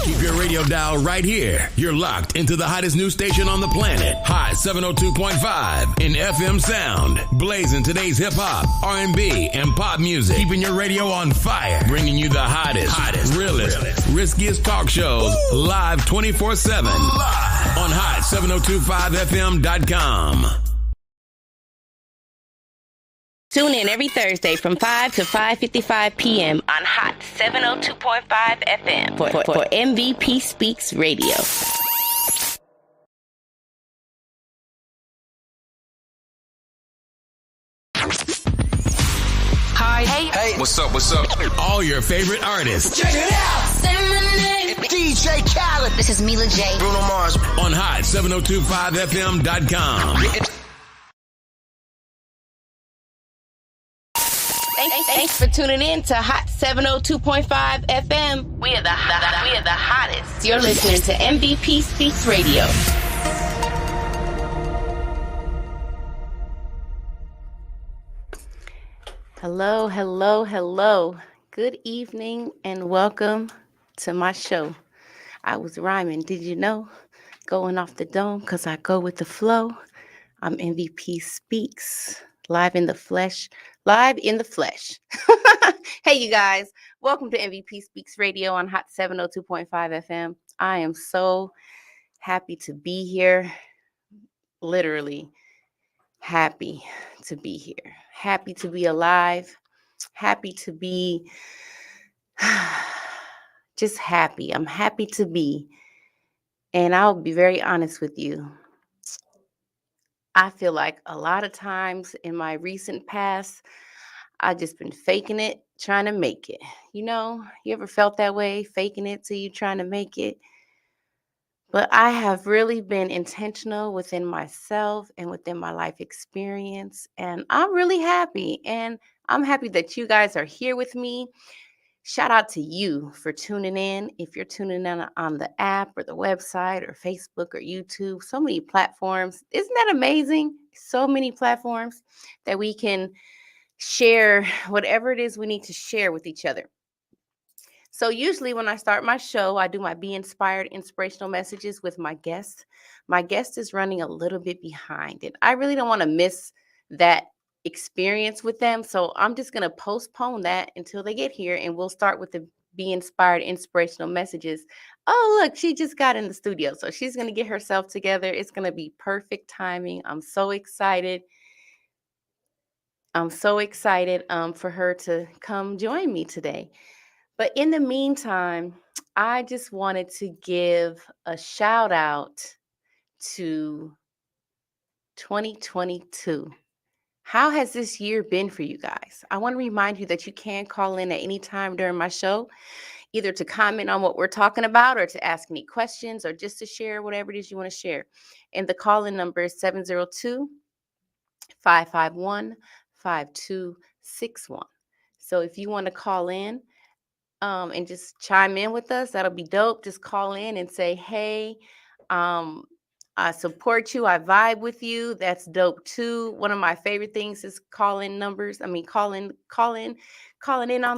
Keep your radio dial right here. You're locked into the hottest news station on the planet. Hot 702.5 in FM sound. Blazing today's hip hop, R&B, and pop music. Keeping your radio on fire. Bringing you the hottest, realest, riskiest talk shows live 24/7 on hot7025fm.com. Tune in every Thursday from 5 to 5:55 p.m. on Hot 702.5 FM for MVP Speaks Radio. Hi. Hey. What's up? All your favorite artists. Check it out. Say my name. DJ Khaled. This is Mila J. Bruno Mars. On hot7025fm.com. Thanks for tuning in to Hot 702.5 FM. We are the hottest. You're listening to MVP Speaks Radio. Hello. Good evening and welcome to my show. I was rhyming, did you know? Going off the dome because I go with the flow. I'm MVP Speaks, live in the flesh. Hey, you guys. Welcome to MVP Speaks Radio on Hot 702.5 FM. I am so happy to be here. Literally happy to be here. Happy to be alive. Happy to be just happy. I'm happy to be. And I'll be very honest with you. I feel like a lot of times in my recent past, I've just been faking it, trying to make it. You know, you ever felt that way, faking it till you're trying to make it? But I have really been intentional within myself and within my life experience. And I'm really happy. And I'm happy that you guys are here with me. Shout out to you for tuning in. If you're tuning in on the app or the website or Facebook or YouTube, so many platforms. Isn't that amazing? So many platforms that we can share whatever it is we need to share with each other. So usually when I start my show, I do my Be Inspired inspirational messages with my guest. My guest is running a little bit behind, and I really don't want to miss that experience with them. So I'm just going to postpone that until they get here, and we'll start with the Be Inspired inspirational messages. Oh, look, she just got in the studio. So she's going to get herself together. It's going to be perfect timing. I'm so excited. For her to come join me today. But in the meantime, I just wanted to give a shout out to 2022. How has this year been for you guys? I want to remind you that you can call in at any time during my show, either to comment on what we're talking about or to ask any questions or just to share whatever it is you want to share. And the call-in number is 702-551-5261. So if you want to call in and just chime in with us, that'll be dope. Just call in and say, hey, I support you. I vibe with you. That's dope too. One of my favorite things is calling in on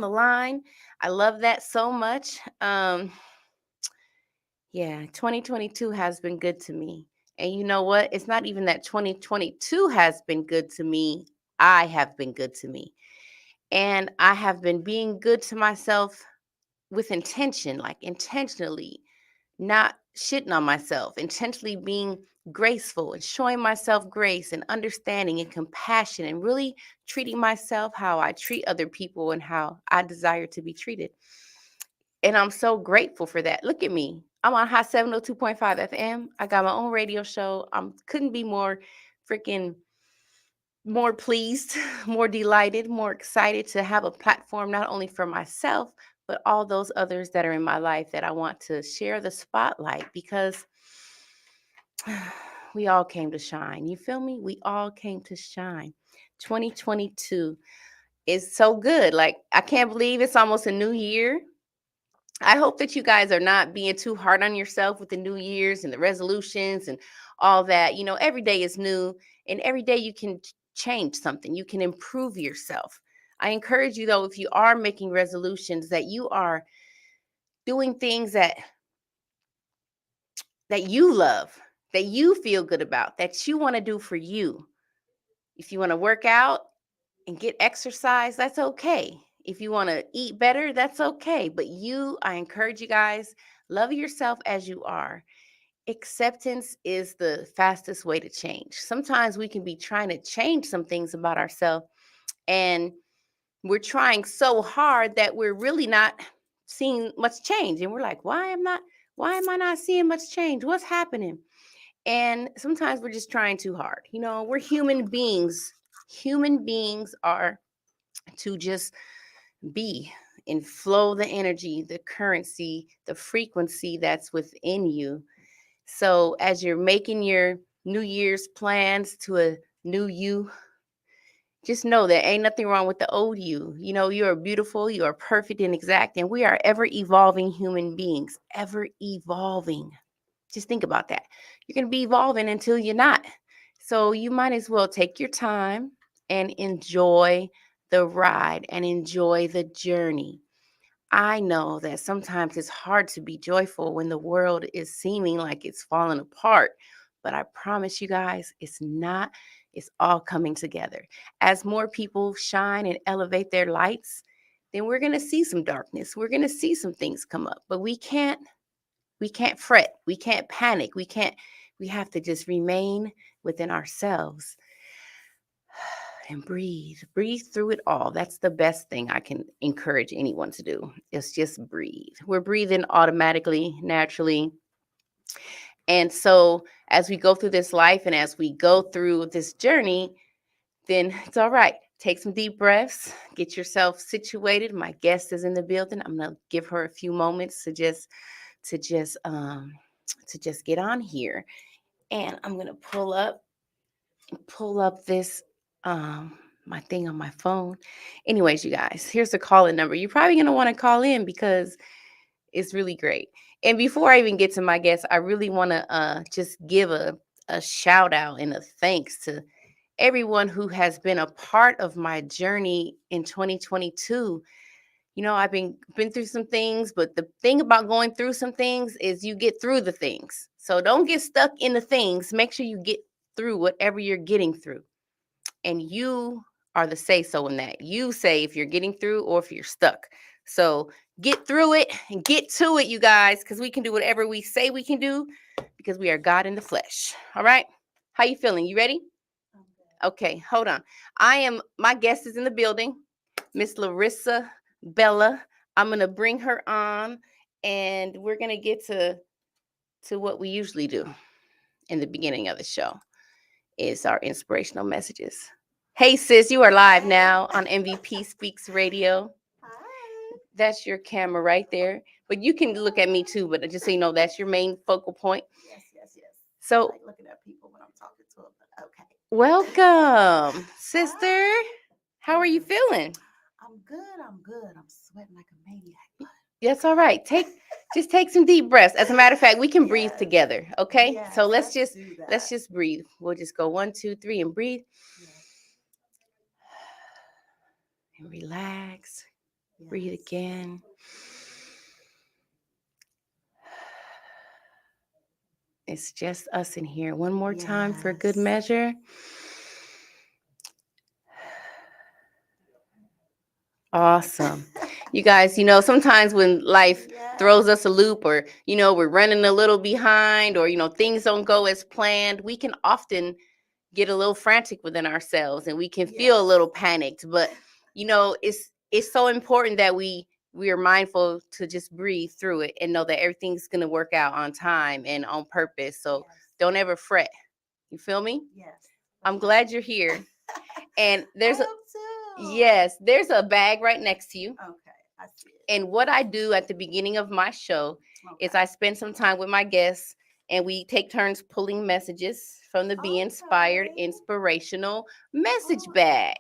the line. I love that so much. 2022 has been good to me. And you know what? It's not even that 2022 has been good to me. I have been good to me. And I have been being good to myself with intention, like intentionally, not shitting on myself, intentionally being graceful and showing myself grace and understanding and compassion and really treating myself how I treat other people and how I desire to be treated. And I'm so grateful for that. Look at me. I'm on Hot 702.5 FM. I got my own radio show. Couldn't be more pleased, more delighted, more excited to have a platform not only for myself, but all those others that are in my life that I want to share the spotlight, because we all came to shine. You feel me? We all came to shine. 2022 is so good. Like, I can't believe it's almost a new year. I hope that you guys are not being too hard on yourself with the New Year's and the resolutions and all that. You know, every day is new, and every day you can change something. You can improve yourself. I encourage you, though, if you are making resolutions, that you are doing things that that you love, that you feel good about, that you want to do for you. If you want to work out and get exercise, that's okay. If you want to eat better, that's okay. But I encourage you guys, love yourself as you are. Acceptance is the fastest way to change. Sometimes we can be trying to change some things about ourselves, and we're trying so hard that we're really not seeing much change. And we're like, why am I not seeing much change? What's happening? And sometimes we're just trying too hard. We're human beings. Human beings are to just be and flow the energy, the currency, the frequency that's within you. So as you're making your New Year's plans to a new you, just know there ain't nothing wrong with the old you. You are beautiful, you are perfect and exact, and we are ever evolving human beings, ever evolving. Just think about that. You're going to be evolving until you're not. So you might as well take your time and enjoy the ride and enjoy the journey. I know that sometimes it's hard to be joyful when the world is seeming like it's falling apart. But I promise you guys, it's not. It's all coming together. As more people shine and elevate their lights, then we're going to see some darkness. We're going to see some things come up. But we can't fret. We can't panic. We have to just remain within ourselves and breathe through it all. That's the best thing I can encourage anyone to do, is just breathe. We're breathing automatically, naturally. And so as we go through this life and as we go through this journey, then it's all right. Take some deep breaths, get yourself situated. My guest is in the building. I'm going to give her a few moments to just get on here. And I'm going to pull up this my thing on my phone. Anyways, you guys, here's the call-in number. You're probably going to want to call in because it's really great. And before I even get to my guest, I really want to just give a shout out and a thanks to everyone who has been a part of my journey in 2022. I've been through some things, but the thing about going through some things is you get through the things. So don't get stuck in the things. Make sure you get through whatever you're getting through. And you are the say-so in that. You say if you're getting through or if you're stuck. So get through it and get to it, you guys, because we can do whatever we say we can do because we are God in the flesh. All right? How you feeling? You ready? Okay, hold on. My guest is in the building, Miss Larissa Bella. I'm going to bring her on, and we're going to get to what we usually do in the beginning of the show, is our inspirational messages. Hey, sis, you are live now on MVP Speaks Radio. Hi. That's your camera right there. But you can look at me too, but just so you know, that's your main focal point. Yes. So, I like looking at people when I'm talking to them, but okay. Welcome, sister. How are you feeling? I'm good. I'm sweating like a maniac. That's all right. Just take some deep breaths. As a matter of fact, we can breathe together. Okay. Yes, So let's just breathe. We'll just go 1, 2, 3 and breathe. Yes. And relax. Yes. Breathe again. It's just us in here. One more time for good measure. Awesome. You guys, sometimes when life throws us a loop, or, we're running a little behind, or, things don't go as planned, we can often get a little frantic within ourselves and we can feel a little panicked. But, it's so important that we are mindful to just breathe through it and know that everything's going to work out on time and on purpose. So don't ever fret. You feel me? Yes. I'm glad you're here. And there's a bag right next to you. Okay, I see it. And what I do at the beginning of my show is I spend some time with my guests and we take turns pulling messages from the Be Inspired inspirational message bag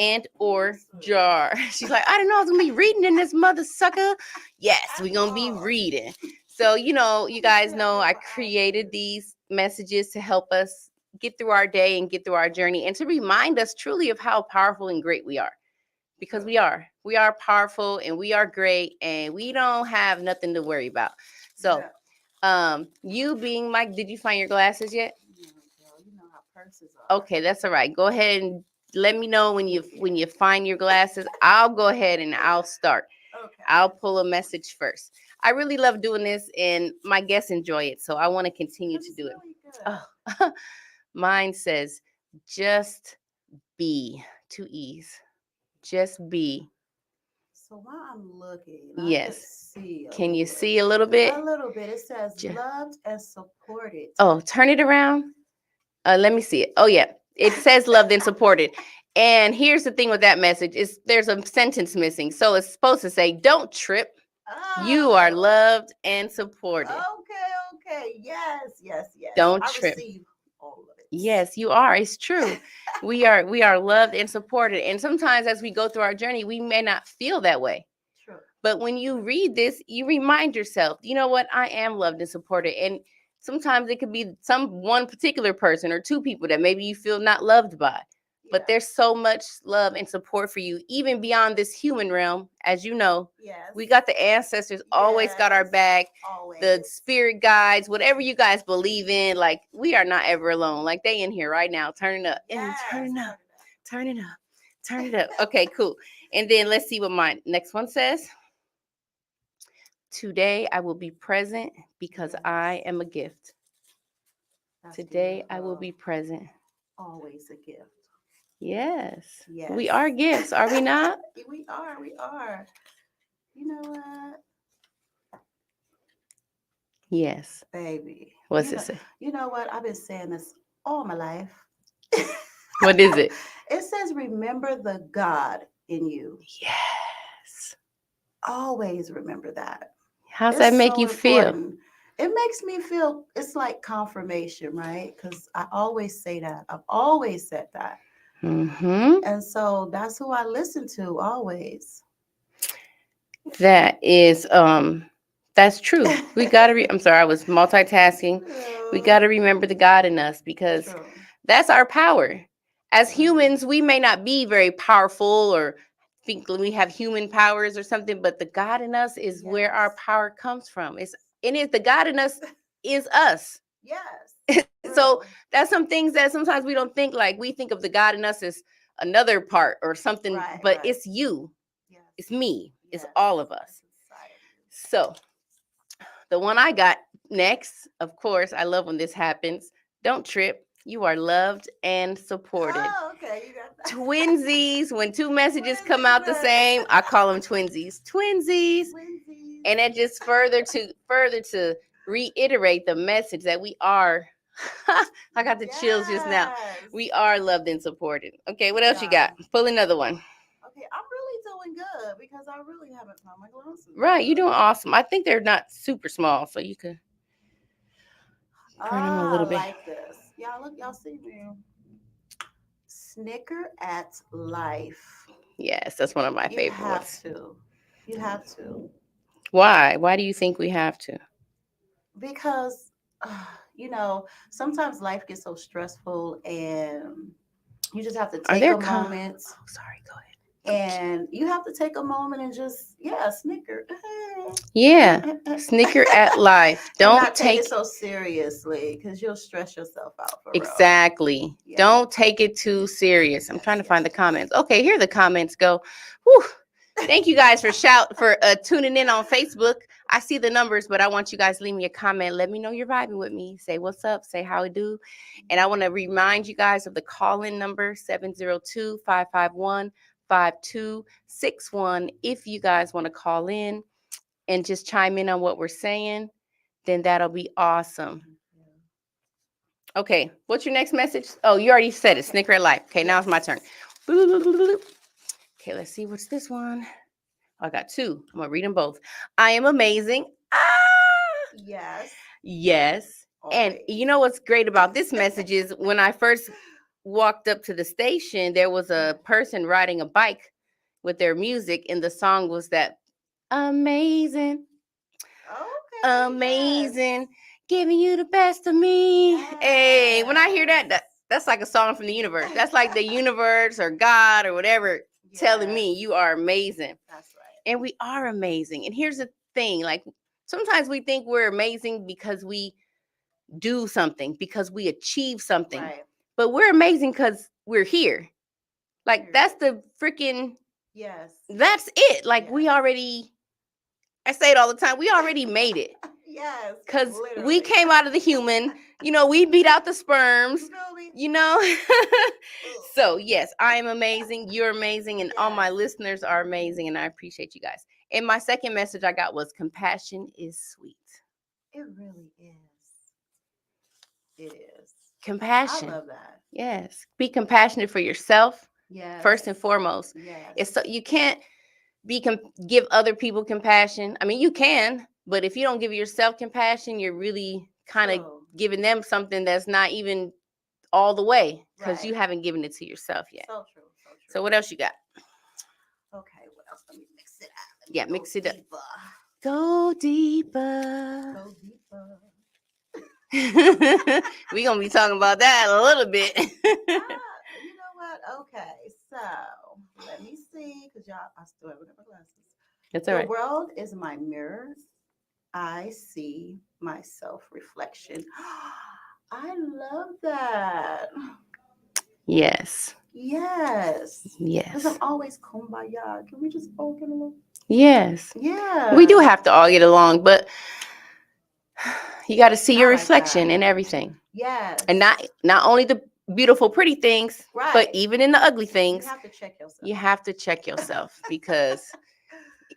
and or jar. She's like, I didn't know I was gonna be reading in this mother sucker. Yes, we're gonna be reading. So, you guys know I created these messages to help us get through our day and get through our journey and to remind us truly of how powerful and great we are. Because we are powerful and we are great and we don't have nothing to worry about. So You being Mike, did you find your glasses yet? Yeah, girl, you know how purses are. Okay, that's all right. Go ahead and let me know when you find your glasses. I'll go ahead and I'll start. Okay. I'll pull a message first. I really love doing this, and my guests enjoy it, so I want to continue This to is do it. really good. Oh, mine says, just be. 2 E's. Just be. So while I'm looking, Yes. I could see. Can you little see a little bit? A little bit. It says Ju- loved and supported. Oh, turn it around. Let me see it. Oh yeah, it says loved and supported. And here's the thing with that message is there's a sentence missing. So it's supposed to say, "Don't trip. You are Oh, loved and supported." okay. Yes. Don't I trip. receive all of it. Yes, you are. It's true. We are loved and supported. And sometimes as we go through our journey, we may not feel that way. True. But when you read this, you remind yourself, you know what? I am loved and supported. And sometimes it could be one particular person or two people that maybe you feel not loved by. But Yeah. there's so much love and support for you, even beyond this human realm. As you know, Yes. we got the ancestors always got our Yes. back, Always. the spirit guides, whatever you guys believe in. Like, we are not ever alone. Like, they in here right now, turning up and Yes, turning up, turn it up. turn it up. Okay, cool. And then let's see what my next one says. Today I will be present because Yes. I am a gift. That's Today I will beautiful. be present. Always a gift. Yes. Yes. We are gifts, are we not? We are. You know what, Yes. baby? What's you it know, say? You know what? I've been saying this all my life. What is it? It says, remember the God in you. Yes. Always remember that. How's It's that make so you feel? important. It makes me feel, it's like confirmation, right? Because I always say that. I've always said that. Mm-hmm. And so that's who I listen to always. That is that's true. We gotta I'm sorry, I was multitasking. We gotta remember the God in us because True. that's our power. As True. humans, we may not be very powerful or think we have human powers or something, but the God in us is where our Yes. power comes from. It's the God in us is us. Yes. So True. that's some things that sometimes we don't think, like we think of the God in us as another part or something, Right, but right. it's you, Yes. it's me, it's Yes. all of us. That's inside of you. So the one I got next, of course, I love when this happens. Don't trip. You are loved and supported. Oh, okay. You got that. Twinsies. When two messages come Twinsies, out the right. same, I call them twinsies. Twinsies. Twinsies. And it just further to reiterate the message that we are. I got the chills just now. Yes. We are loved and supported. Okay, what else you Yeah. got? Pull another one. Okay, I'm really doing good because I really haven't found my glasses. Right, you're doing awesome. I think they're not super small, so you could turn them a little I bit. like this. Y'all see me. Snicker at life. Yes, that's one of my You favorite have ones. to. You have to. Why? Why do you think we have to? Because sometimes life gets so stressful and you just have to Are take there a moment. Oh, sorry, go ahead. And you have to take a moment and just snicker. Yeah, snicker at life. And Don't not take take it so seriously because you'll stress yourself out for real. exactly. Yeah. Don't take it too serious. I'm Yes, trying to yes, find the yes. comments. Okay, here the comments go. Whew. Thank you guys for tuning in on Facebook. I see the numbers, but I want you guys to leave me a comment. Let me know you're vibing with me. Say what's up. Say how it do. And I want to remind you guys of the call-in number 702-551-5261. If you guys want to call in and just chime in on what we're saying, then that'll be awesome. Okay, what's your next message? Oh, you already said it. Snicker at life. Okay, now it's my turn. Okay, let's see. What's this one? I got two. I'm gonna read them both. I am amazing. Yes. Yes. And Always. you know what's great about this message is when I first walked up to the station, there was a person riding a bike with their music, and the song was that amazing, Okay. amazing, giving you the best of me. Hey, when I hear that, that's like a song from the universe. That's like the universe or God or whatever telling me you are amazing. That's right. And we are amazing. And here's the thing, like Sometimes we think we're amazing because we do something, because we achieve something. Right. But we're amazing because we're here. Like, Period. that's the freaking, Yes. that's it. Like, we Yes. already, I say it all the time, we already made it. Yes. Because we literally. came out of the human, you know, we beat out the sperms, You feel me? you know. So, yes, I am amazing. You're amazing. And all my Yes. listeners are amazing. And I appreciate you guys. And my second message I got was compassion is sweet. It really is. It is. Compassion. I love that. Yes. Be compassionate for yourself, Yes. first and foremost. Yes. It's so, you can't give other people compassion. I mean, you can, but if you don't give yourself compassion, you're really kind of True. giving them something that's not even all the way, because Right. you haven't given it to yourself yet. So true. So true. So what else you got? Okay, what else? Let me mix it up. Let me Yeah, go mix it up. deeper. Go deeper. Go deeper. We're going to be talking about that a little bit. You know what? Okay, so let me see, because y'all, I still haven't got my glasses. That's all The right. world is my mirror. I see my self-reflection. I love that. Yes. Yes. Because Yes. I'm always kumbaya. Can we just all get along? Yes. Yeah. We do have to all get along, but you got to see your Not like reflection that. in everything. Yes. And not only the beautiful, pretty things, Right. but even in the ugly You things, have to check yourself. you have to check yourself, because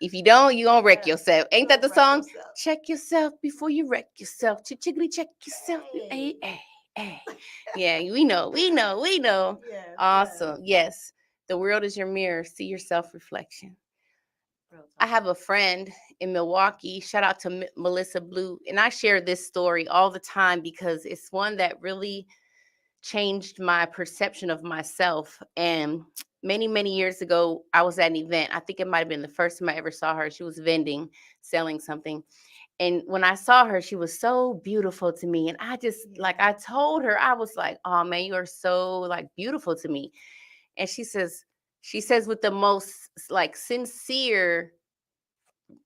if you don't, you're going to wreck Yeah, yourself. Ain't you'll that the wreck song? yourself. Check yourself before you wreck yourself. Chickly check yourself. Hey, hey, hey. Yeah, we know. Yes. Awesome. Yes. The world is your mirror. See your self-reflection. Real talk. I have a friend in Milwaukee. Shout out to Melissa Blue. And I share this story all the time because it's one that really changed my perception of myself. And many, many years ago, I was at an event. I think it might have been the first time I ever saw her. She was vending, selling something. And when I saw her, she was so beautiful to me. And I just, like, I told her, I was like, oh man, you are so like beautiful to me. And she says with the most like sincere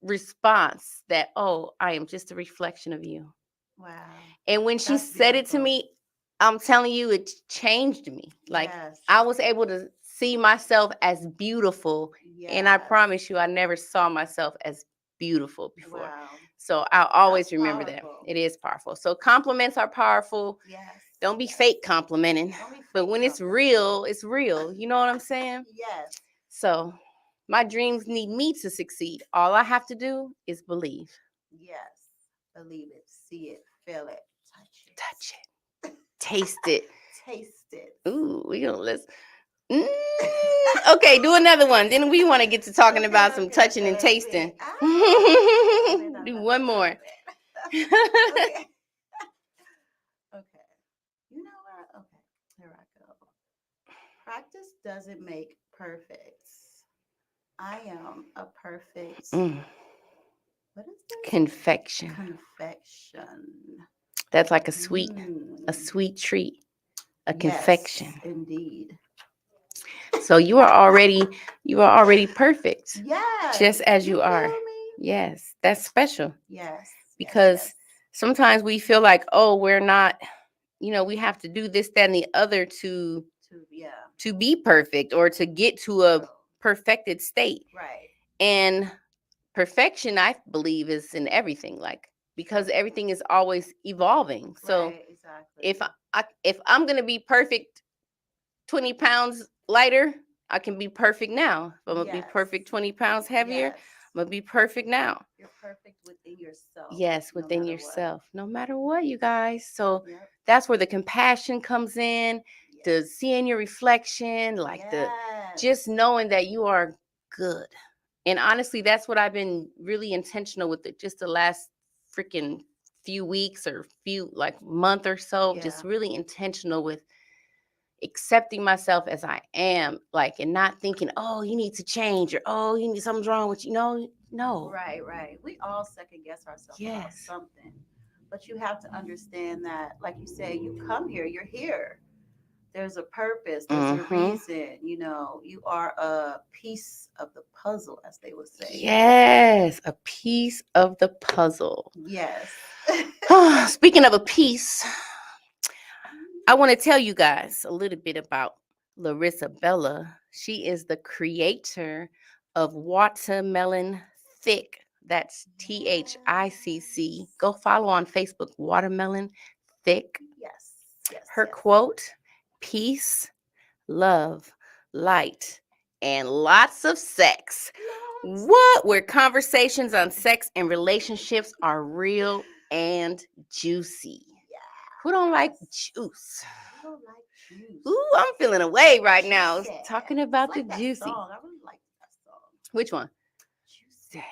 response that, oh, I am just a reflection of you. Wow. And when she That's said it to beautiful. me, I'm telling you, it changed me. Like, Yes. I was able to see myself as beautiful. And I Yes. promise you, I never saw myself as beautiful before. Wow. So I'll always That's remember that. powerful. It is powerful. So compliments are powerful. Yes. Don't be Yes. fake complimenting. Don't be But fake when it's complimenting. real, it's real. You know what I'm saying? Yes. So my dreams need me to succeed. All I have to do is believe. Yes. Believe it. See it. Feel it. Touch it. Touch it. Taste it. Taste it. Ooh, we gonna listen. Okay, do another one. Then we want to get to talking about some touching and let's see. tasting. Ah. Do one more. Okay. Okay. You know what? Okay. Here I go. Practice doesn't make perfect. I am a perfect. What is this? Confection. Confection. That's like a sweet treat. A confection. Yes, indeed. So you are already perfect. Yes. Just as you feel are. me? Yes, that's special. Yes. Because sometimes we feel like, oh, we're not, we have to do this, that, and the other to be perfect or to get to a perfected state. Right. And perfection, I believe, is in everything, like, because everything is always evolving. So Right, exactly. if I'm gonna be perfect 20 pounds lighter, I can be perfect now. If I'm gonna be perfect 20 pounds heavier, Yes. I'm gonna be perfect now. You're perfect within yourself. Yes, no within matter yourself, no matter what, you guys. So what. Yep. that's where the compassion comes in, the seeing your reflection, like the just knowing that you are good. And honestly, that's what I've been really intentional with just the last freaking few weeks or month or so, just really intentional with accepting myself as I am, like, and not thinking, oh, you need to change, or oh, you need something's wrong with you. No. Right. We all second guess ourselves about something. But you have to understand that, like you say, you come here, you're here There's a purpose. There's a Mhm. reason. You know, you are a piece of the puzzle, as they would say. Yes, a piece of the puzzle. Yes. Speaking of a piece, I want to tell you guys a little bit about Larissa Bella. She is the creator of Watermelon Thick. That's THICC. Go follow on Facebook, Watermelon Thick. Yes. Yes. Her yes. quote: peace, love, light, and lots of sex. What? Where conversations on sex and relationships are real and juicy. Who don't like juice? I don't like juice. Ooh, I'm feeling away right now. Juicy. Talking about It's like the that juicy. song. I really like that song. Which one? Juicy.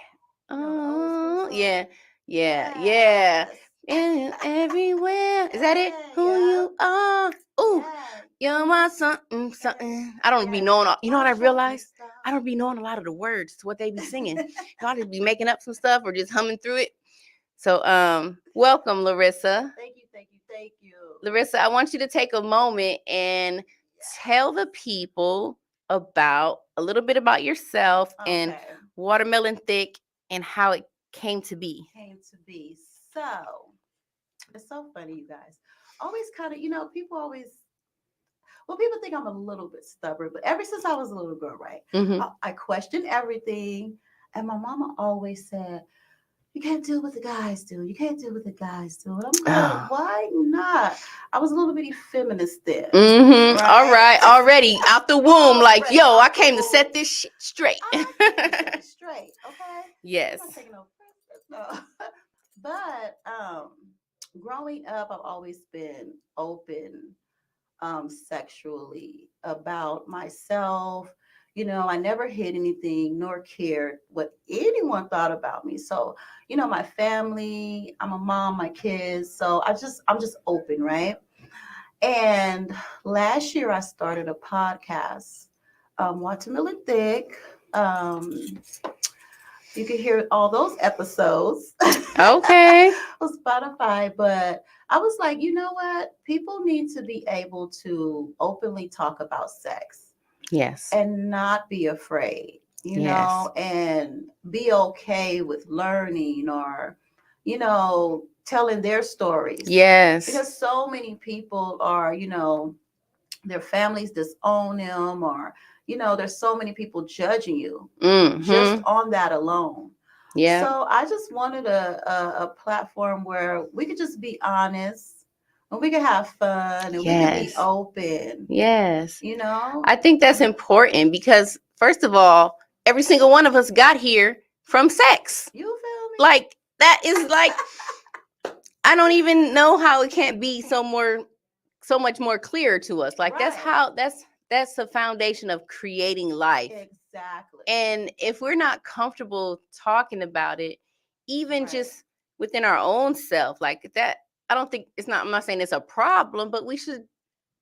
Oh, song. yeah. Yes. And everywhere. Is that it? Who Yeah. you are? Ooh, Yes. you're my something, something. I don't be knowing. You know what I realized? I don't be knowing a lot of the words to what they be singing. I just be making up some stuff or just humming through it. So, welcome, Larissa. Thank you. Larissa, I want you to take a moment and tell the people about a little bit about yourself and Watermelon Thick and how it came to be. So, it's so funny, you guys. Always kind of, people think I'm a little bit stubborn, but ever since I was a little girl, right? Mm-hmm. I questioned everything. And my mama always said, you can't do what the guys do. You can't do what the guys do. And I'm like, why not? I was a little bitty feminist then. Mm-hmm. Right? All right. Already out the womb. Like, yo, I came to set this shit straight. Straight. Okay. Yes. I'm not taking no. But growing up, I've always been open sexually about myself. I never hid anything nor cared what anyone thought about me. So, my family, I'm a mom, my kids. So I'm just open, right? And last year I started a podcast, Watermelon Thick. You can hear all those episodes. Okay. On Spotify, but I was like, you know what? People need to be able to openly talk about sex. Yes. And not be afraid, and be okay with learning or, telling their stories. Yes. Because so many people are, their families disown them or, there's so many people judging you just on that alone. Yeah. So I just wanted a platform where we could just be honest. And we can have fun and we can be open. Yes. I think that's important because, first of all, every single one of us got here from sex. You feel me? Like, that is like, I don't even know how it can't be so much more clear to us. Like, that's the foundation of creating life. Exactly. And if we're not comfortable talking about it, even just within our own self, like that, I'm not saying it's a problem, but we should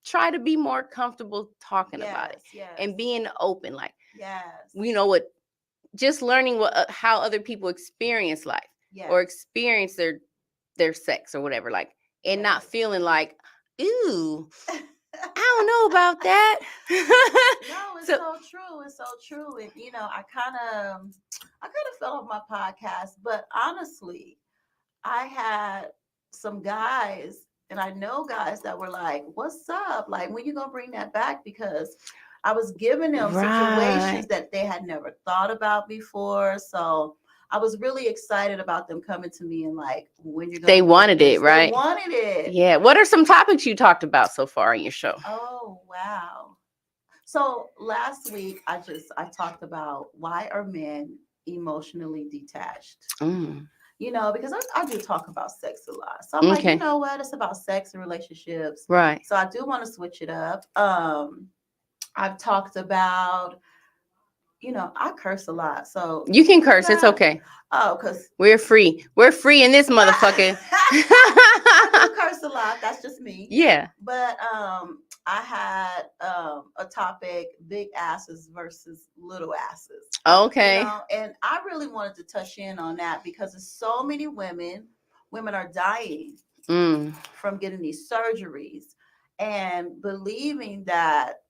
try to be more comfortable talking about it and being open. Like, just learning how other people experience life or experience their sex or whatever, like, and not feeling like, ooh, I don't know about that. No, it's so true. It's so true. And I kind of fell off my podcast, but honestly, I had some guys, and I know guys that were like, "What's up? Like, when you gonna bring that back?" Because I was giving them situations that they had never thought about before. So I was really excited about them coming to me and like, when you're they wanted it, right? They wanted it. Yeah. What are some topics you talked about so far on your show? Oh, wow. So last week I talked about why are men emotionally detached? Because I do talk about sex a lot. So I'm like, you know what? It's about sex and relationships. Right. So I do want to switch it up. I've talked about, I curse a lot. So you can curse. It's okay. Oh, because we're free. We're free in this motherfucker. I do curse a lot. That's just me. Yeah. But I had a topic, big asses versus little asses. Okay. And I really wanted to touch in on that because there's so many women are dying from getting these surgeries. and believing that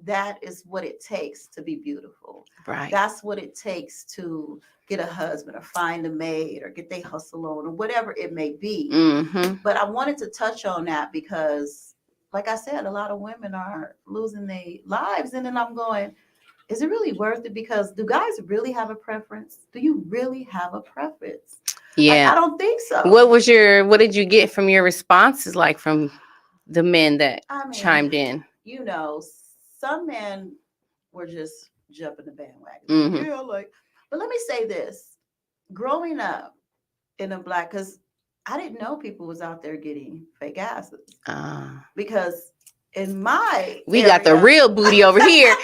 that is what it takes to be beautiful. Right. That's what it takes to get a husband or find a maid or get their hustle on or whatever it may be. Mm-hmm. But I wanted to touch on that because, like I said, a lot of women are losing their lives. And then I'm going, is it really worth it? Because do guys really have a preference? Do you really have a preference? Yeah. I don't think so. What did you get from your responses, like from the men that chimed in? You know, some men were just jumping the bandwagon. Mm-hmm. Yeah, but let me say this. Growing up in a Black, because I didn't know people was out there getting fake asses. Because in my we got the real booty over here.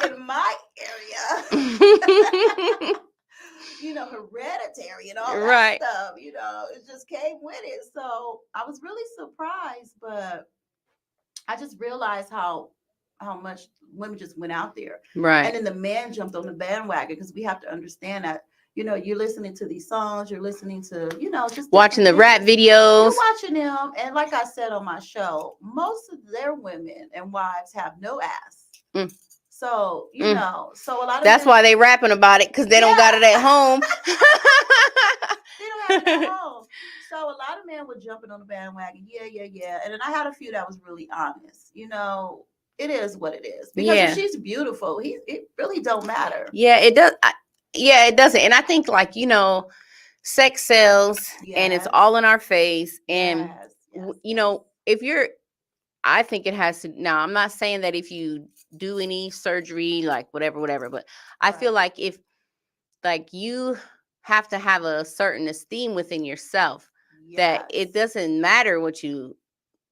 In my area, you know, hereditary and all that stuff, you know, it just came with it. So I was really surprised, but I just realized how much women just went out there. Right. And then the men jumped on the bandwagon, because we have to understand that, you know, you're listening to these songs, you're listening to, you know, just watching the rap videos. You're watching them. And like I said on my show, most of their women and wives have no ass. So, you know, so a lot of that's why they rapping about it, because they don't got it at home. They don't have it at home. So a lot of men were jumping on the bandwagon. Yeah. And then I had a few that was really honest. You know, it is what it is. Because if she's beautiful, it really don't matter. Yeah, it does. It doesn't. And I think, like, you know, sex sells, and it's all in our face. And, you know, I think it has to. Now, I'm not saying that if you do any surgery, like whatever, but I feel like if, like, you have to have a certain esteem within yourself, that it doesn't matter what you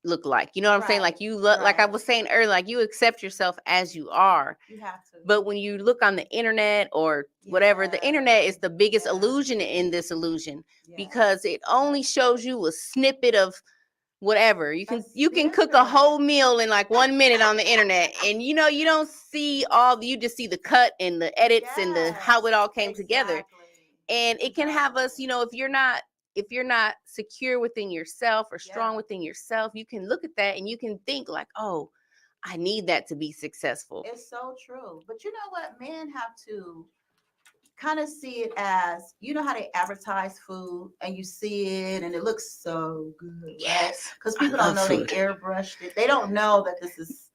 look like. You know what I'm saying? Like, you look, like I was saying earlier, like, you accept yourself as you are. You have to. But when you look on the internet or whatever, the internet is the biggest illusion in this illusion, because it only shows you a snippet of whatever. You can cook a whole meal in like 1 minute on the internet, and you know, you don't see you just see the cut and the edits and the how it all came together. And it can have us, you know, if you're not secure within yourself or strong within yourself, you can look at that and you can think like, oh, I need that to be successful. It's so true. But you know what? Men have to kind of see it as, you know how they advertise food and you see it and it looks so good. Yes. Because people don't know food. They airbrushed it. They don't know that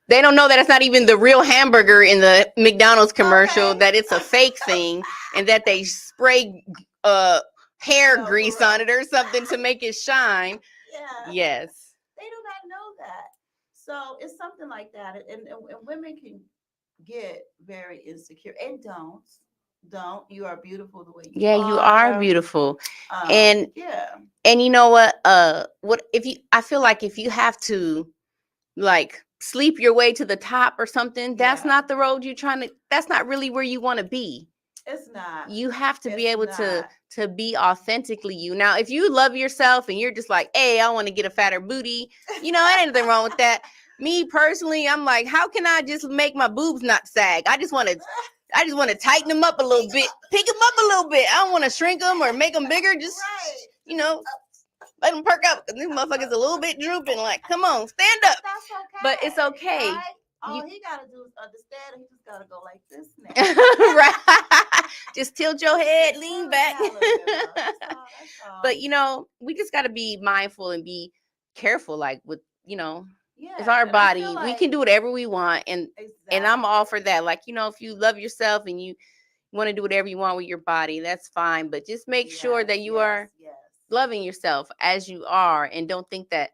they don't know that it's not even the real hamburger in the McDonald's commercial, that it's a fake thing, and that they spray hair grease on it or something to make it shine. Yeah. Yes. They do not know that. So it's something like that. And women can get very insecure. And don't. You are beautiful the way you are. Yeah, you are beautiful. And you know what? I feel like if you have to, like, sleep your way to the top or something, that's not the road that's not really where you want to be. It's not. You have to be able to be authentically you. Now, if you love yourself and you're just like, hey, I want to get a fatter booty, you know, ain't anything wrong with that. Me personally, I'm like, how can I just make my boobs not sag? I just want to tighten them up a little bit, pick them up a little bit. I don't want to shrink them or make them bigger. Just, you know, let them perk up. These motherfuckers a little bit drooping. Like, come on, stand up. That's okay. But it's okay. Right? All he got to do is understand. He just got to go like this now. Right. Just tilt your head, lean back. That's all. But, you know, we just got to be mindful and be careful, like, with, you know, it's our body. We can do whatever we want. And I'm all for that. Like, you know, if you love yourself and you want to do whatever you want with your body, that's fine. But just make sure that you are loving yourself as you are, and don't think that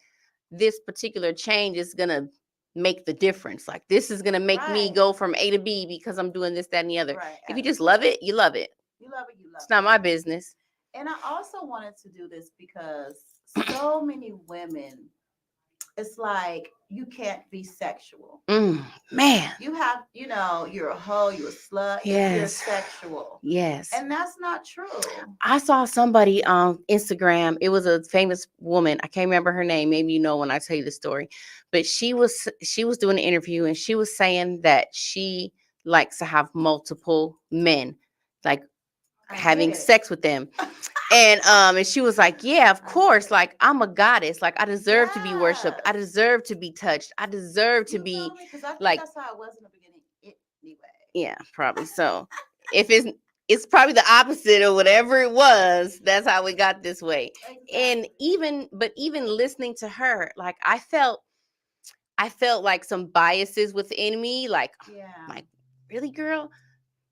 this particular change is going to make the difference. Like, this is going to make me go from A to B because I'm doing this, that, and the other. Right. If you just love it, you love it. You love it. It's not my business. And I also wanted to do this because so many women, it's like, you can't be sexual. Man. You have, you know, you're a hoe, you're a slut, you're sexual. Yes. And that's not true. I saw somebody on Instagram. It was a famous woman. I can't remember her name. Maybe you know when I tell you the story. But she was doing an interview, and she was saying that she likes to have multiple men, like having sex with them. And she was like, yeah, of course, like I'm a goddess, like I deserve to be worshipped, I Yes. deserve to be touched, I deserve to You be told me because I think like, that's how it was in the beginning. Anyway. yeah, probably so. If it's probably the opposite or whatever it was, that's how we got this way. And Exactly. even listening to her, like I felt like some biases within me, like, Yeah. like, really, girl?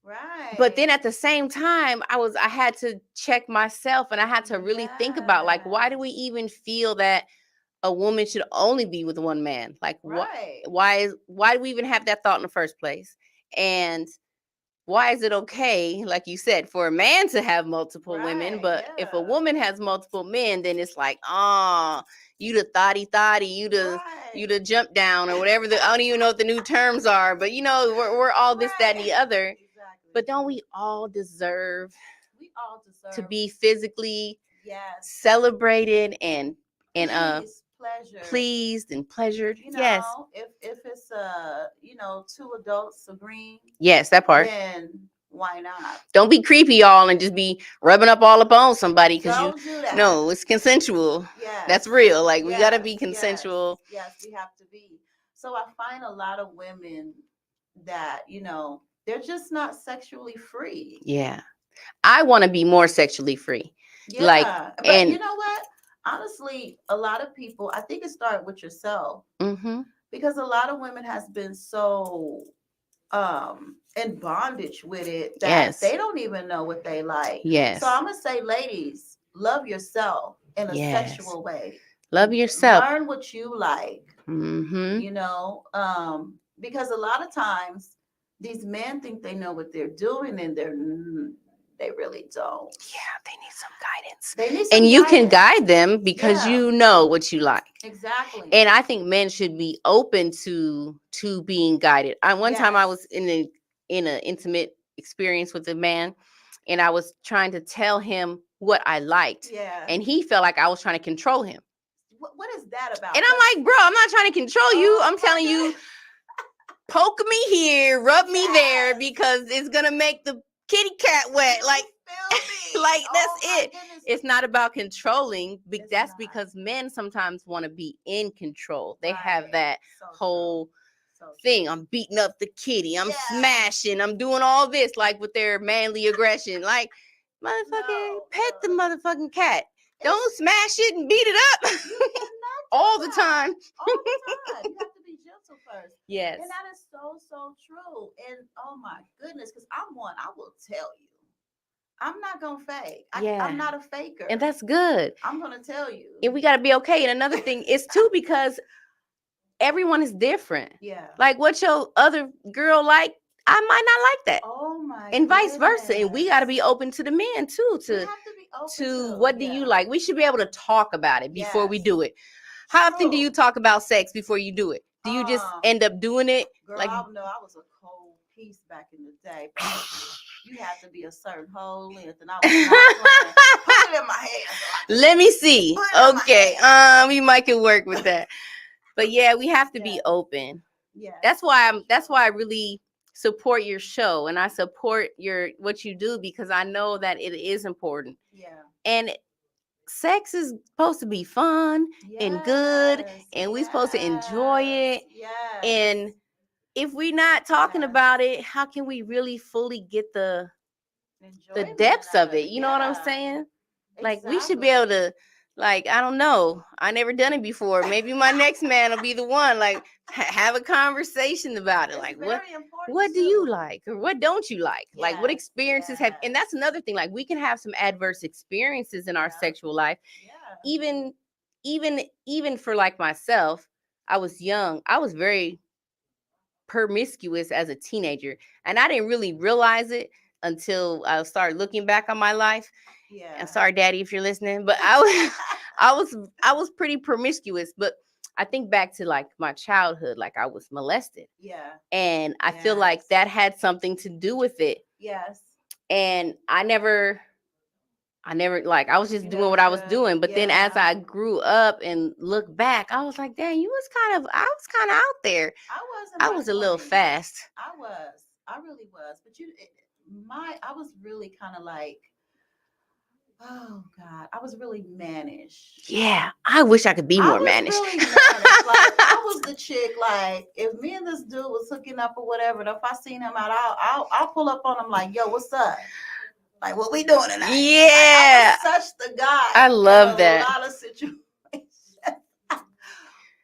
Right. But then at the same time, I had to check myself, and I had to really think about, like, why do we Yes. even feel that a woman should only be with one man? Like, Right. why do we even have that thought in the first place? And why is it okay, like you said, for a man to have multiple women, Right. but if a Yeah. woman has multiple men, then it's like, you the thotty, you the Right. jump down, or whatever. I don't even know what the new terms are, but we're all this, that, and the Right. other. Exactly. But don't we all deserve We all to deserve. be physically Yes. celebrated and Peace, pleasure. pleased and pleasured? You Yes. know, if it's two adults agreeing, Yes, that part. then why not? Don't be creepy, y'all, and just be rubbing up all up on somebody, because Don't do that. no, it's consensual. Yes. That's real. Like, we gotta be Yes. consensual. Yes, we have to be. So I find a lot of women that, they're just not sexually free. Yeah. I want to be more sexually free. Yeah. Like, But and you know what? Honestly, a lot of people, I think it started with yourself, because a lot of women has been so in bondage with it that yes. they don't even know what they like. Yes. So I'm gonna say, ladies, love yourself in a Yes. sexual way. Love yourself. Learn what you like. Because a lot of times these men think they know what they're doing, and they really don't. Yeah, they need some guidance. They need some and you guidance. can guide them because Yeah. you know what you like. Exactly. And I think men should be open to being guided. One time I was in an intimate experience with a man, and I was trying to tell him what I liked. Yeah. And he felt like I was trying to control him. What is that about? And I'm like, bro, I'm not trying to control you. I'm telling you, poke me here, rub me there, because it's gonna make the kitty cat wet. Like, like that's it. Goodness. It's not about controlling. That's not. because men sometimes want to be in control. They Right. have that whole thing. I'm beating up the kitty. I'm smashing. I'm doing all this, like, with their manly aggression. Like, motherfucking pet the motherfucking cat. Don't smash it and beat it up all the time. All the time. You have to be gentle first. Yes. And that is so true. And oh my goodness, because I will tell you, I'm not gonna fake. I'm not a faker. And that's good. I'm gonna tell you. And we gotta be okay. And another thing is too, because everyone is different. Yeah. Like, what your other girl like, I might not like that. Oh my. And vice versa. And we gotta be open to the men too. We have to be open to what do you like? We should be able to talk about it before we do it. How often do True. you talk about sex before you do it? Do you just end up doing it? Girl, Like, I know I was a cold piece back in the day. You had to be a certain whole length, and I was not playing. Put it in my hand. Let me see. Put it in my Okay. hand. We might can work with that. But yeah, we have to be open. Yeah. That's why I really support your show, and I support what you do, because I know that it is important. Yeah. And sex is supposed to be fun and good, and we're supposed to enjoy it. Yes. And if we're not talking about it, how can we really fully get the depths of it? You know what I'm saying? Like, we should be able to, like, I don't know. I never done it before. Maybe my next man will be the one. Like, have a conversation about it. Like, what do you like, or what don't you like? Like, what experiences have? And that's another thing. Like, we can have some adverse experiences in our sexual life. Yeah. Even for, like, myself, I was young. I was very promiscuous as a teenager, and I didn't really realize it until I started looking back on my life. Yeah. I'm sorry, Daddy, if you're listening, but I was pretty promiscuous. But I think back to, like, my childhood, like, I was molested. Yeah. And I feel like that had something to do with it. Yes. And I never, like, I was just doing what I was doing. But then as I grew up and looked back, I was like, dang, I was kind of out there. I was a little fast. I really was. But I was really kind of like, oh God, I was really mannish. Yeah, I wish I could be I more was mannish. really mannish. Like I was the chick. Like if me and this dude was hooking up or whatever, and if I seen him out, I'll pull up on him like, yo, what's up? Like what we doing tonight? Yeah, I was such the guy. I love in that. A lot of situations.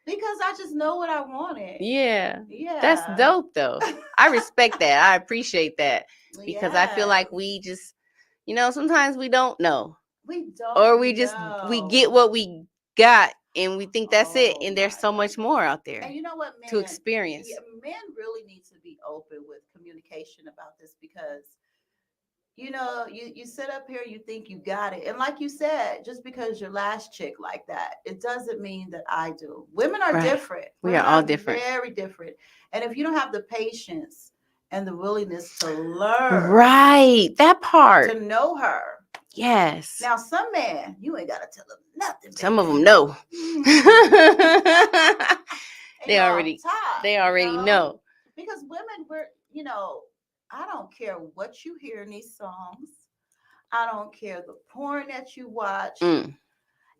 Because I just know what I wanted. Yeah, Yeah. that's dope though. I respect that. I appreciate that because I feel like Yes. we just, sometimes we don't know, We don't or we get know. what we got and we think that's it, Oh and there's my so much more out there And you know what, to experience. men really need to be open with communication about this because you sit up here, you think you got it. And like you said, just because your last chick like that, it doesn't mean that I do. Women are Right. different. We Women are all different. Very different. And if you don't have the patience and the willingness to learn, Right, that part. to know her. Yes. Now, some man, you ain't got to tell them nothing. Some of baby. them know. And They you're already off top, know. Because women, I don't care what you hear in these songs. I don't care the porn that you watch. Mm.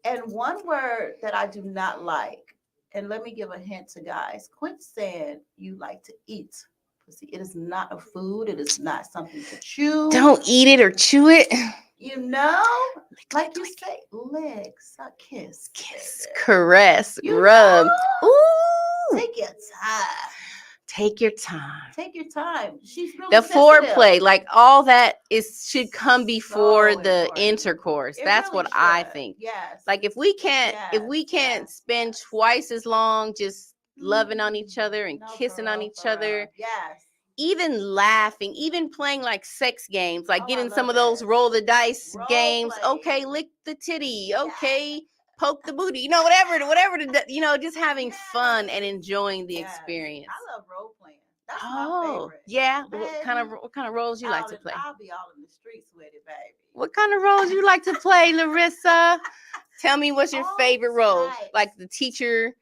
And one word that I do not like, and let me give a hint to guys, quit saying you like to eat pussy. It is not a food. It is not something to chew. Don't eat it or chew it. Like you say, legs, kiss, caress, rub. Know? Ooh. Take your time. Take your time. Take your time. She's really the sensitive. Foreplay, like all that should come before the important. intercourse. It That's really what I should. think. Yes. Like if we can't spend twice as long just loving on each other and kissing on each other. Yes. Even laughing, even playing like sex games, like getting some of love those it. roll the dice Role games. play. Okay, lick the titty. Okay, poke the booty. Whatever. Just having fun and enjoying the experience. I love role playing. That's my favorite. Yeah. Baby, What kind of roles you like to play? I'll be all in the streets with it, baby. What kind of roles you like to play, Larissa? Tell me what's your favorite role? Like the teacher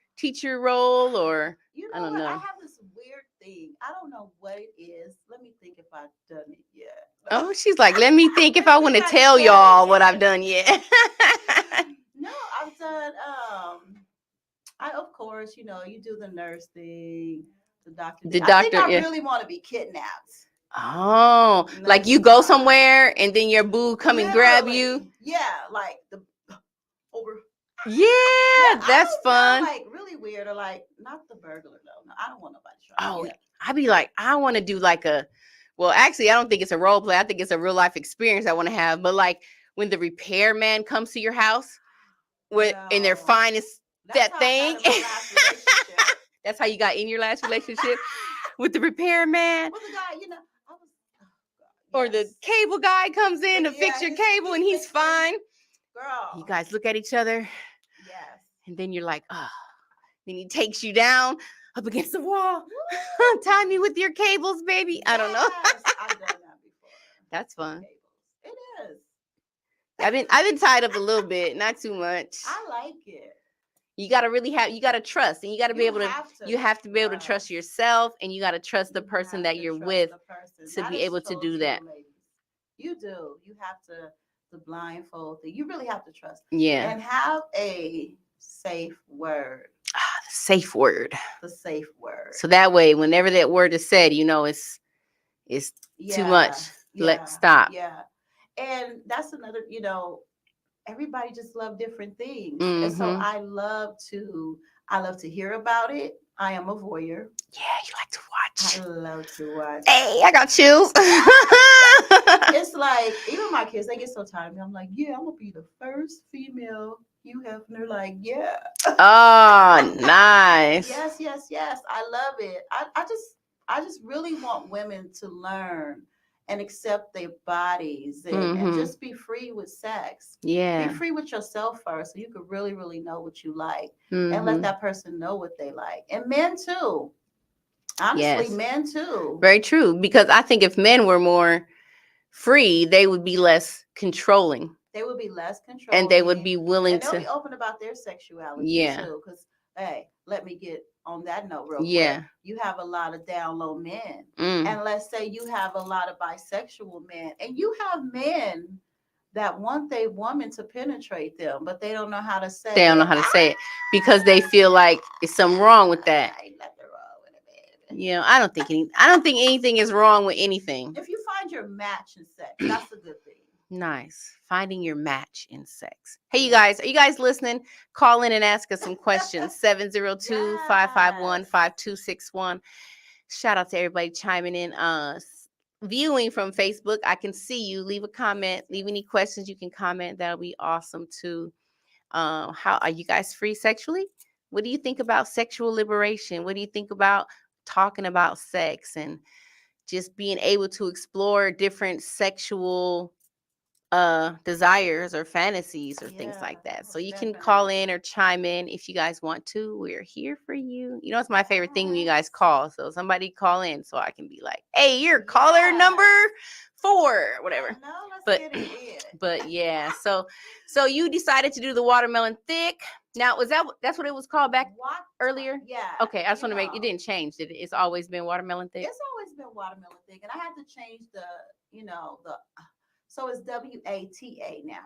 role, or I don't know. I have this weird thing. I don't know what it is. Let me think if I've done it yet. Oh, she's like, let me think if I want to tell y'all what I've done yet. No, I've done of course, you do the nurse thing, the doctor. I think I really want to be kidnapped. Oh, like you go somewhere and then your boo come and grab you. Yeah, like the over. Yeah, that's fun. Like really weird, or like not the burglar though. No, I don't want nobody trying. Oh, I'd be like, I want to do like well, actually, I don't think it's a role play. I think it's a real life experience I want to have. But like when the repairman comes to your house in their finest thing. That's how you got in your last relationship with the repairman. With the guy, or the cable guy comes in to fix your cable and he's fine. Girl. You guys look at each other. Yes. And then you're like, oh. Then he takes you down up against the wall. Tie me with your cables, baby. I don't know. I've done that before. That's fun. It is. I've been tied up a little bit, not too much. I like it. You gotta trust, and you gotta be able to. You have to be able to trust yourself, and you gotta trust the person that you're with to be able to do that. You do. You have to the blindfold thing. You really have to trust. Yeah. And have a safe word. The safe word. The safe word. So that way, whenever that word is said, it's too much. Let's stop. Yeah. And that's another, everybody just love different things. Mm-hmm. And so I love to hear about it. I am a voyeur. Yeah, you like to watch. I love to watch. Hey, I got chills. It's like, even my kids, they get so tired of me. I'm like, yeah, I'm going to be the first female you have. And they're like, yeah. Oh, nice. Yes. I love it. I just really want women to learn and accept their bodies and just be free with sex. Yeah. Be free with yourself first so you could really, really know what you like and let that person know what they like. And men too. Honestly, men too. Very true. Because I think if men were more free, they would be less controlling. They would be less controlling. And they would be willing to be open about their sexuality too. Because, hey, let me get on that note real quick. You have a lot of down low men. And let's say you have a lot of bisexual men. And you have men that want they woman to penetrate them, but they don't know how to say They don't know how to say it because they feel like it's something wrong with that. Ain't nothing wrong with it, baby. You know, I don't think anything is wrong with anything. If you find your match in sex, that's a good thing. Nice. Finding your match in sex. Hey, you guys, are you guys listening? Call in and ask us some questions. 702-551-5261. Shout out to everybody chiming in. Viewing from Facebook, I can see you. Leave a comment. Leave any questions. You can comment. That'll be awesome too. How are you guys free sexually? What do you think about sexual liberation? What do you think about talking about sex and just being able to explore different sexual desires or fantasies or things like that? So you can call in or chime in if you guys want to. We're here for you. You know, it's my favorite thing when you guys call. So somebody call in so I can be like, hey, you're caller number 4 or whatever. No, let's But get it. but yeah, so you decided to do the watermelon thick. Now, that's what it was called back earlier? Yeah. Okay, I just want to make it didn't change. It's always been watermelon thick. It's always been watermelon thick, and I had to change the so it's WATA now.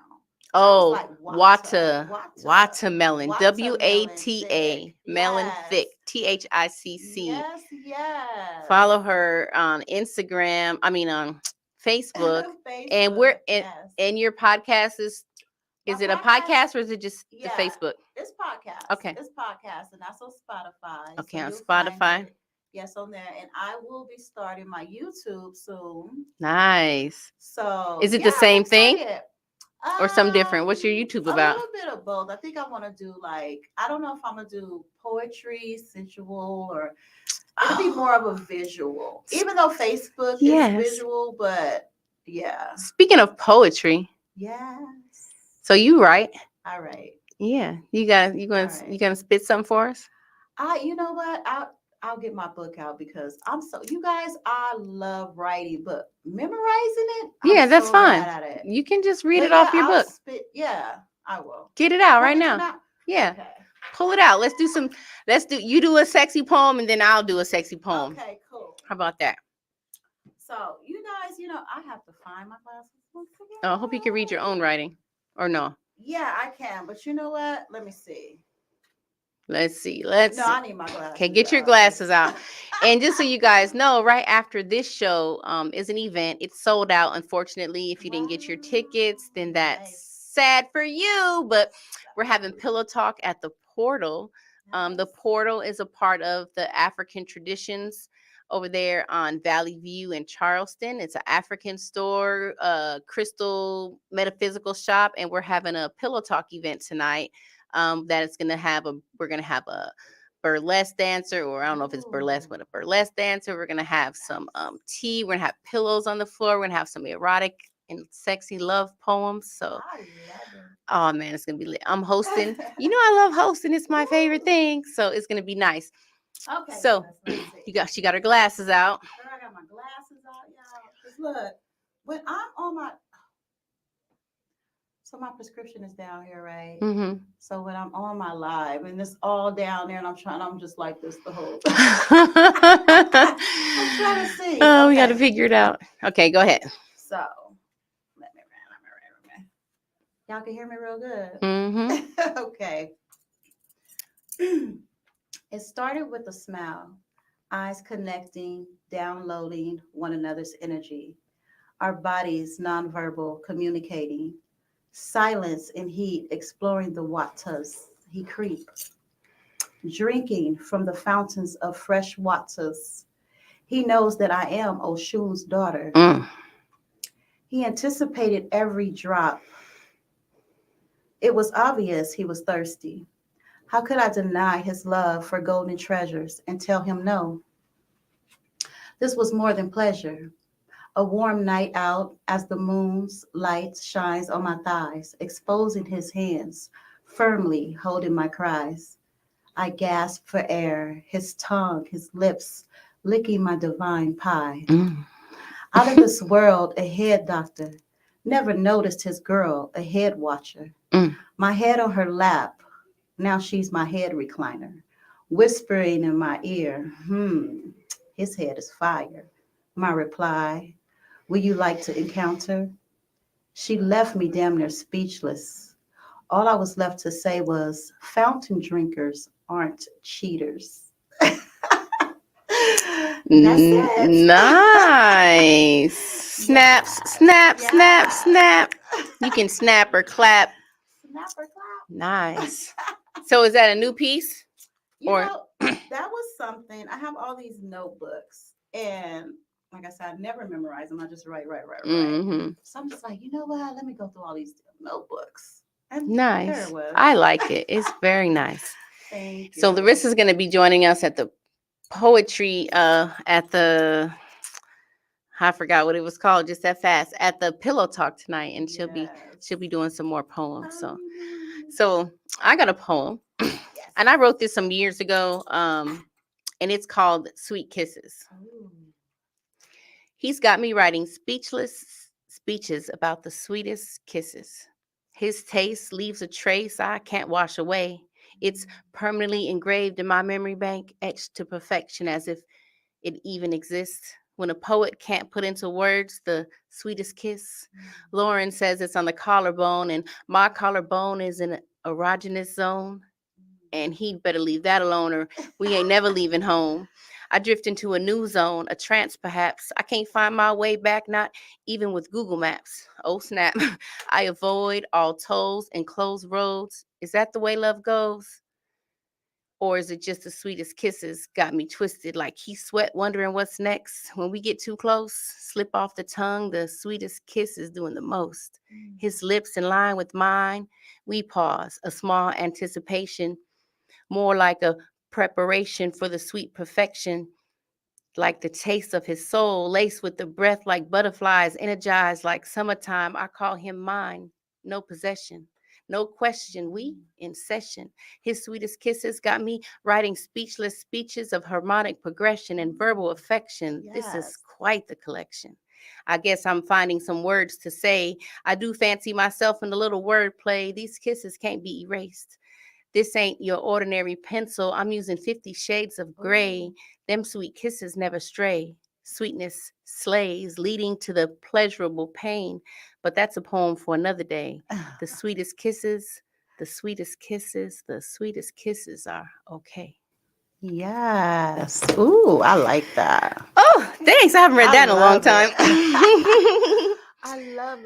Oh, like watermelon. WATA, melon thick. THICC. Yes. Follow her on Instagram. I mean on Facebook. And we're and your podcast is it a podcast or is it just the Facebook? It's podcast. Okay. It's podcast, and that's on Spotify. Okay, so on Spotify. Yes, on there. And I will be starting my YouTube soon. Nice. So is it the same thing? Or something different? What's your YouTube about? A little bit of both. I think I want to do I don't know if I'm going to do poetry, sensual, or it'll be more of a visual. Even though Facebook is visual, but yeah. Speaking of poetry. Yes. So you write? I write. Yeah. You gonna spit something for us? You know what? I'll get my book out because you guys, I love writing, but memorizing it. That's fine. You can just read it off your book. I will. Get it out right now. Yeah. Okay. Pull it out. You do a sexy poem and then I'll do a sexy poem. Okay, cool. How about that? So you guys, I have to find my glasses once again. Oh, I hope you can read your own writing. Or no? Yeah, I can. But you know what? Let me see. Let's see. I need my glasses. Okay, get your glasses out. And just so you guys know, right after this show is an event. It's sold out, unfortunately. If you didn't get your tickets, then that's sad for you. But we're having Pillow Talk at the Portal. The Portal is a part of the African Traditions over there on Valley View in Charleston. It's an African store, crystal metaphysical shop, and we're having a Pillow Talk event tonight. We're gonna have a burlesque dancer, or I don't know if it's burlesque, but a burlesque dancer. We're gonna have some tea. We're gonna have pillows on the floor. We're gonna have some erotic and sexy love poems. So, oh man, it's gonna be lit. I'm hosting. I love hosting. It's my favorite thing. So it's gonna be nice. Okay. So she got her glasses out. I got my glasses out, y'all. 'Cause look, when I'm on my my prescription is down here, right? Mm-hmm. So when I'm on my live and it's all down there and I'm just like this the whole time. I'm trying to see. Oh, we got to figure it out. Okay, go ahead. So let me. Y'all can hear me real good. Mm-hmm. Okay. It started with a smile, eyes connecting, downloading one another's energy, our bodies nonverbal communicating. Silence and heat, exploring the waters he creeps, drinking from the fountains of fresh waters. He knows that I am Oshun's daughter. He anticipated every drop. It was obvious he was thirsty. How could I deny his love for golden treasures and tell him no? This was more than pleasure. A warm night out as the moon's light shines on my thighs, exposing his hands, firmly holding my cries. I gasp for air, his tongue, his lips, licking my divine pie. Out of this world, a head doctor, never noticed his girl, a head watcher. My head on her lap, now she's my head recliner, whispering in my ear, his head is fire. My reply, will you like to encounter? She left me damn near speechless. All I was left to say was, fountain drinkers aren't cheaters. That's it. Nice. Snaps, snap, snap, snap. You can snap or clap. Snap or clap. Nice. So is that a new piece? That was something. I have all these notebooks, and like I said, I never memorize them. I just write. Mm-hmm. So I'm just like, you know what? Let me go through all these notebooks. And nice. There it was. I like it. It's very nice. Thank you. So Larissa's going to be joining us at the poetry at the, I forgot what it was called just that fast, at the Pillow Talk tonight, and she'll be doing some more poems. So I got a poem, and I wrote this some years ago, and it's called Sweet Kisses. Ooh. He's got me writing speechless speeches about the sweetest kisses. His taste leaves a trace I can't wash away. It's permanently engraved in my memory bank, etched to perfection as if it even exists. When a poet can't put into words the sweetest kiss, Lauren says it's on the collarbone, and my collarbone is in an erogenous zone. And he'd better leave that alone, or we ain't never leaving home. I drift into a new zone, a trance perhaps. I can't find my way back, not even with Google Maps. Oh snap. I avoid all tolls and closed roads. Is that the way love goes? Or is it just the sweetest kisses got me twisted like he sweat, wondering what's next? When we get too close, slip off the tongue, the sweetest kiss is doing the most. His lips in line with mine, we pause, a small anticipation, more like a preparation for the sweet perfection, like the taste of his soul, laced with the breath like butterflies, energized like summertime. I call him mine, no possession, no question, we in session. His sweetest kisses got me writing speechless speeches of harmonic progression and verbal affection. Yes. This is quite the collection. I guess I'm finding some words to say. I do fancy myself in a little wordplay. These kisses can't be erased. This ain't your ordinary pencil. I'm using 50 shades of gray. Them sweet kisses never stray. Sweetness slays, leading to the pleasurable pain. But that's a poem for another day. The sweetest kisses, the sweetest kisses, the sweetest kisses are okay. Yes. Ooh, I like that. Oh, thanks. I haven't read that in a long time. I love.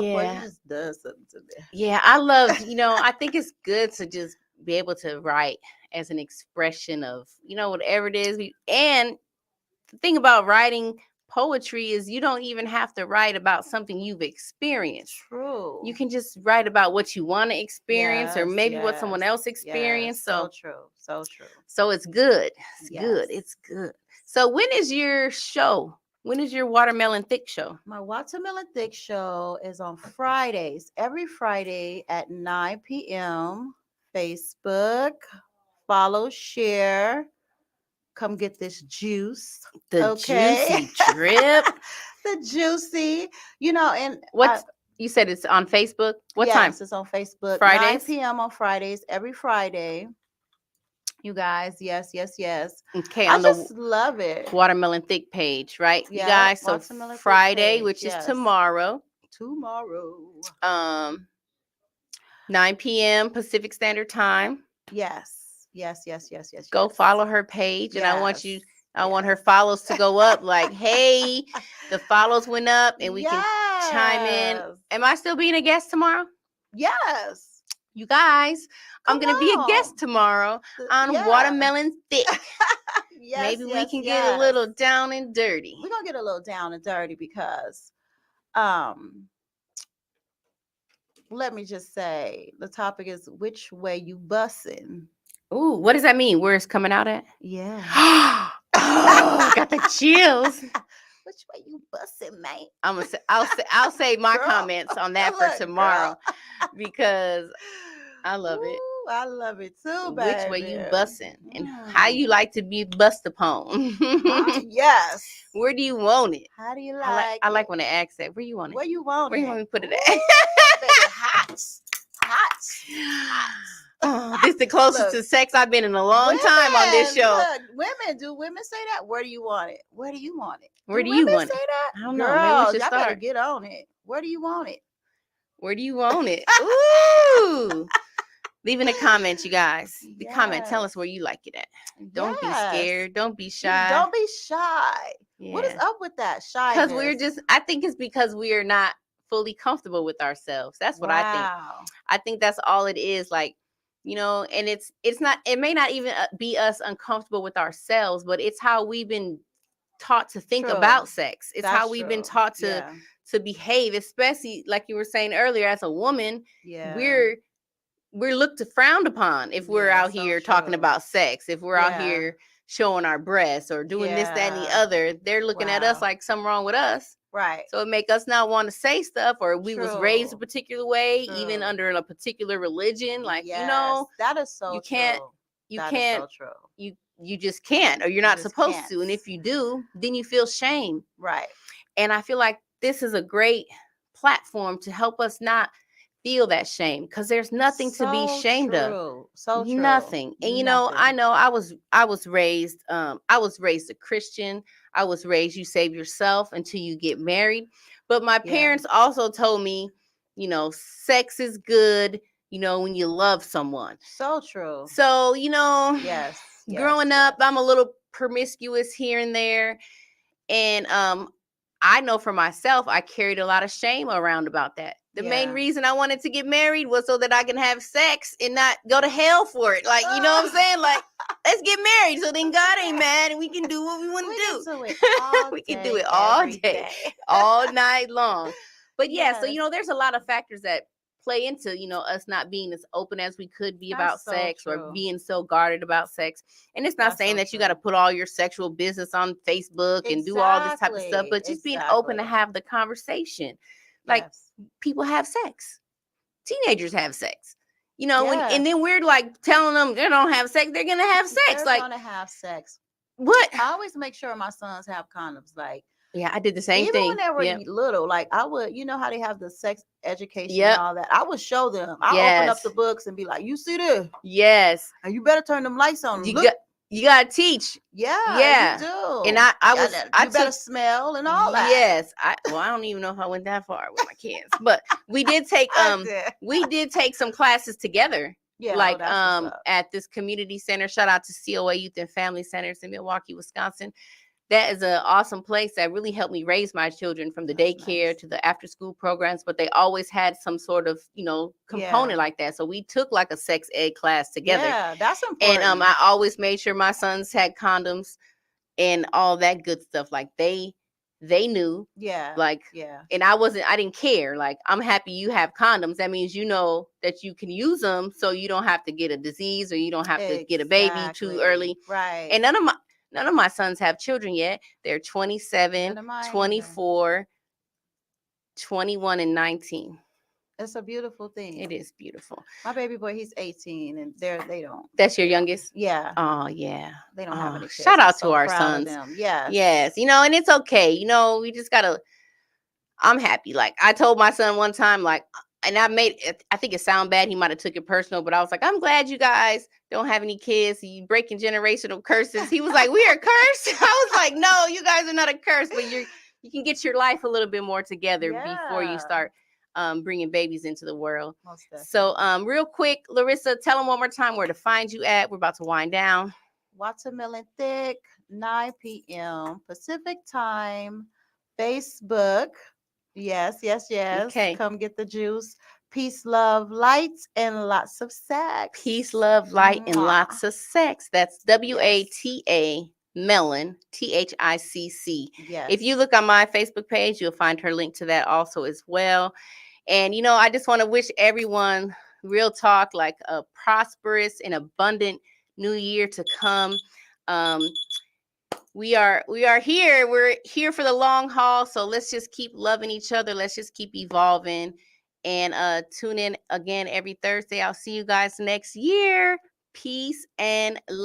Yeah. Boy, you just does something to me. Yeah, I love, I think it's good to just be able to write as an expression of, whatever it is. And the thing about writing poetry is you don't even have to write about something you've experienced. True. You can just write about what you want to experience, or maybe what someone else experienced. So true. So true. So it's good. It's Yes. good. It's good. So when is your show? When is your Watermelon Thick show? My Watermelon Thick show is on Fridays, every Friday at 9 p.m. Facebook. Follow, share. Come get this juice. The juicy drip. The juicy, and what's you said it's on Facebook? What time? Yes, it's on Facebook. Fridays? 9 p.m. on Fridays, every Friday. You guys, yes. Okay, I on just the love it. Watermelon Thick page, right? Yeah, you guys, so Watermelon Thick Friday, page, which yes. is tomorrow. 9 p.m. Pacific Standard Time. Yes. Go follow her page, and I want her follows to go up. Like, hey, the follows went up, and we can chime in. Am I still being a guest tomorrow? Yes. You guys, I'm going to be a guest on. tomorrow on Watermelon Thick. Maybe we can get a little down and dirty. We're going to get a little down and dirty because, let me just say, the topic is which way you bussin'. Ooh, what does that mean? Where it's coming out at? Yeah. Oh, got the chills. Which way you bussin', mate? I'll save my Girl, comments on that for tomorrow because I love it. Ooh, I love it too, baby. Which way you bussin' and how you like to be bust upon. Yes. Where do you want it? How do you like I like when they ask that. Where you want it? Where you want Where it? you want me to put it Ooh, at? baby, hot. Oh, this is the closest to sex I've been in a long time on this show. Look, do women say that? Where do you want it? Where do you want it? Where do you want say it? that? I don't know. Girl, Maybe we should y'all better start. get on it. Where do you want it? Where do you want it? Ooh. Leave in the comments, you guys. The comment. Tell us where you like it at. Don't be scared. Don't be shy. Don't be shy. Yeah. What is up with that shyness? Because I think it's because we are not fully comfortable with ourselves. That's what I think. I think that's all it is. Like, you know, and it's not, it may not even be us uncomfortable with ourselves, but it's how we've been taught to think about sex. It's how we've been taught to behave, especially like you were saying earlier, as a woman, we're looked to frowned upon if we're out here talking about sex, if we're out here showing our breasts or doing this, that, and the other. They're looking at us like something wrong with us. Right. So it make us not want to say stuff, or we was raised a particular way, even under a particular religion. Like, you know, that is so you can't, you just can't, or you're not supposed to. And if you do, then you feel shame. Right. And I feel like this is a great platform to help us not feel that shame, because there's nothing to be ashamed of. So true. Nothing. And you know, I was raised a Christian. I was raised, you save yourself until you get married. But my parents also told me, you know, sex is good, you know, when you love someone. So true. So, you know, growing up, I'm a little promiscuous here and there. And I know for myself, I carried a lot of shame around about that. The main reason I wanted to get married was so that I can have sex and not go to hell for it. Like, you know what I'm saying? Like, let's get married so then God ain't mad and we can do what we want to do. We can do it all day, all night long. But so, you know, there's a lot of factors that play into, you know, us not being as open as we could be about sex, or being so guarded about sex. And it's not saying that you got to put all your sexual business on Facebook and do all this type of stuff, but just being open to have the conversation. Like, people have sex. Teenagers have sex. You know, and then we're like telling them they don't have sex. They're gonna have sex. They're gonna have sex. What? I always make sure my sons have condoms. Like, I did the same thing. Even when they were little, like I would, you know how they have the sex education and all that. I would show them. I open up the books and be like, "You see this? Yes. And you better turn them lights on. You gotta teach." Yeah. You do. And I better smell and all that. Yes. I don't even know if I went that far with my kids, but we did take some classes together. Yeah, like at this community center. Shout out to COA Youth and Family Centers in Milwaukee, Wisconsin. That is an awesome place that really helped me raise my children, from the daycare to the after school programs, but they always had some sort of, you know, component like that. So we took like a sex ed class together. Yeah, that's important. And I always made sure my sons had condoms and all that good stuff. Like they knew. Yeah. Like, and I didn't care. Like, I'm happy you have condoms. That means you know that you can use them, so you don't have to get a disease, or you don't have to get a baby too early. Right. And none of my sons have children yet. They're 27, 24, 21, and 19. It's a beautiful thing. It is beautiful. My baby boy, he's 18, and they don't. That's your youngest? Yeah. Oh, yeah. They don't have any kids. Shout out to our sons. Yes. Yes. You know, and it's okay. You know, we just gotta, I'm happy. Like, I told my son one time, like, and I think it sound bad. He might have took it personal, but I was like, I'm glad you guys don't have any kids. You breaking generational curses. He was like, we are cursed. I was like, no, you guys are not a curse, but you can get your life a little bit more together before you start bringing babies into the world. So real quick, Larissa, tell them one more time where to find you at. We're about to wind down. Watermelon Thick, 9 p.m. Pacific time, Facebook. Yes. Okay. Come get the juice. Peace, love, light, and lots of sex. Peace, love, light, and lots of sex. That's WATA Melon, THICC. Yes. If you look on my Facebook page, you'll find her link to that also as well. And, you know, I just want to wish everyone, real talk, like a prosperous and abundant new year to come. We are here. We're here for the long haul. So let's just keep loving each other. Let's just keep evolving, and tune in again every Thursday. I'll see you guys next year. Peace and love.